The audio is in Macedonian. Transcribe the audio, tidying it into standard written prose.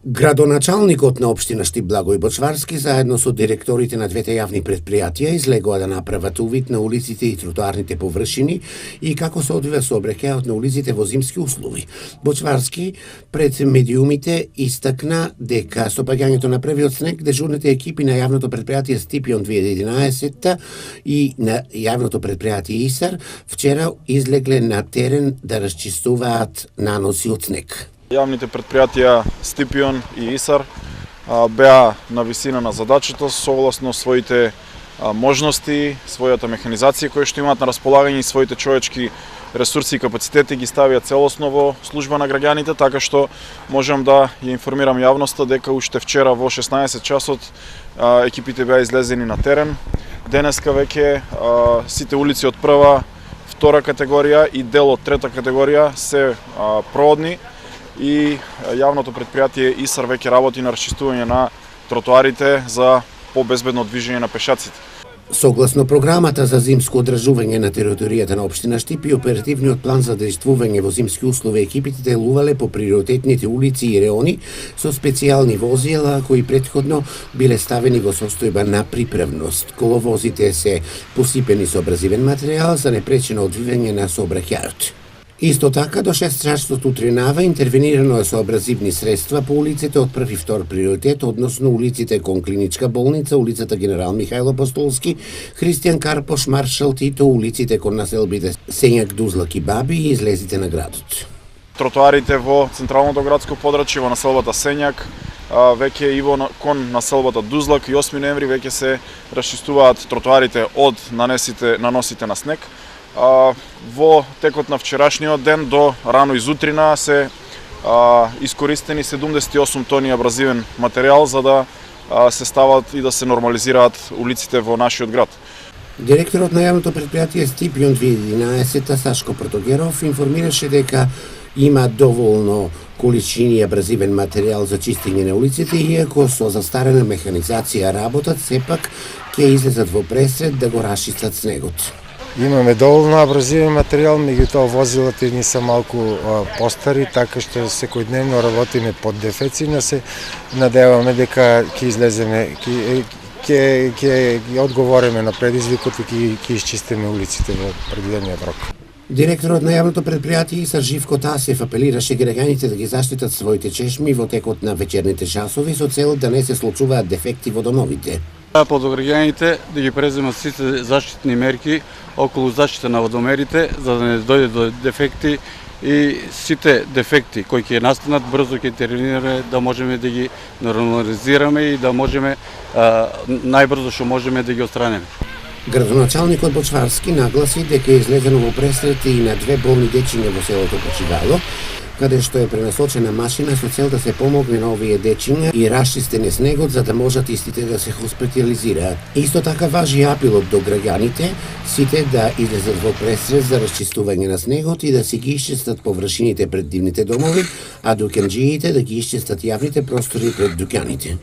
Градоначалникот на општина Штип Благој Бочварски заедно со директорите на двете јавни предпријатија излегоа да направат увид на улиците и тротоарните површини и како се одвива сообраќајот на улиците во зимски услови. Бочварски пред медиумите истакна дека со паѓањето на првиот снег дежурните екипи на јавното предпријатие Стипион 2011 и на јавното предпријатие ИСАР вчера излегле на терен да расчистуваат наноси од снег. Јавните предпријатија Стипион и ИСАР беа на висина на задачата согласно своите можности, својата механизација која што имаат на располагање и своите човечки ресурси и капацитети ги ставија целосно во служба на граѓаните, така што можам да ја информирам јавноста дека уште вчера во 16 часот екипите беа излезени на терен. Денеска веќе сите улици од прва, втора категорија и дел од трета категорија се проводни и јавното предпријатие ИСАР веќе работи на расчистување на тротоарите за побезбедно движење на пешаците. Согласно програмата за зимско одржување на територијата на општина Штип и оперативниот план за действување во зимски услови, екипите делувале по приоритетните улици и реони со специјални возила кои претходно биле ставени во состојба на приправност. Коловозите се посипени со абразивен материјал за непречено одвивање на сообраќајот. Исто така, до 6 часот утринава интервенирано е со абразивни средства по улиците од први и втор приоритет, односно улиците кон Клиничка болница, улицата Генерал Михајло Апостолски, Христијан Карпош, Маршал Тито, улиците кон населбите Сењак, Дузлак и Баби и излезите на градот. Тротоарите во централното градско подрачје, во населбата Сењак, веќе и кон населбата Дузлак и 8 ноември веќе се расчистуваат тротоарите од наносите на снег. Во текот на вчерашниот ден до рано изутрина се искористени 78 тони абразивен материјал за да се стават и да се нормализираат улиците во нашиот град. Директорот на јавното предпријатие Стипион 2011 Сашко Протогеров информираше дека има доволно количини абразивен материјал за чистење на улиците, иако со застарена механизација работат, сепак ќе излезат во пресред да го расчистат снегот. Имаме доволно абразивен материјал, меѓутоа возилата ни се малку постари, така што секојдневно работиме под дефеци, но се надеваме дека ќе излеземе, ќе одговориме на предизвикот и ќе исчистиме улиците во предвидениот рок. Директорот на јавното предпријатие ИСАР Живко Тасев апелираше граѓаните да ги заштитат своите чешми во текот на вечерните часови со цел да не се случуваат дефекти во домовите. Под граѓаните да ги преземат сите заштитни мерки околу заштита на водомерите, за да не дојде до дефекти и сите дефекти кои ќе настанат брзо ќе интервенираме да можеме да ги нормализираме и да можеме најбрзо што можеме да ги отстраниме. Градоначалникот Бочварски нагласи дека е излезено во пресрет и на две болни дечиња во селото Почивало, каде што е пренасочена машина со цел да се помогне на овие дечиња и расчистене снегот за да можат истите да се хоспитализираат. Исто така важи апелот до граѓаните сите да излезат во пресрет за расчистување на снегот и да си ги исчистат површините пред дивните домови, а дуканџиите да ги исчистат јавните простори пред дуќаните.